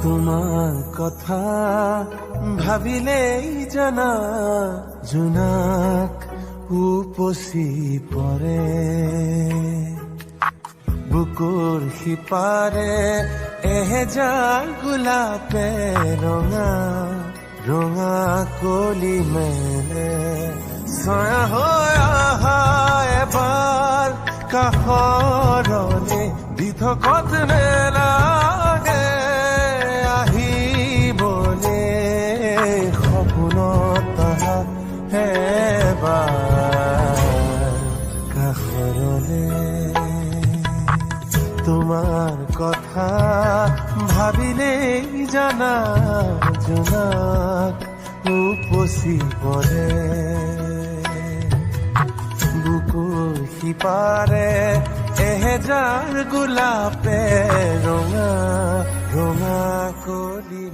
তোমাৰ কথা ভাবিলেই জানা জোনাক উপচি পৰে বুকুৰ সিপাৰে এহেজাৰ গোলাপে ৰঙা ৰঙা কলি মেলে ছায়া হৈ আহা এবাৰ কাষৰলে দি থকত নেলাগে আহিবলে সপোনত আহা এবাৰ কাষৰলে তোমাৰ কথা ভাবিলেই জানা জোনাক উপচি পৰে বুকুৰ সিপাৰে এহেজাৰ গোলাপে ৰঙা ৰঙা কলি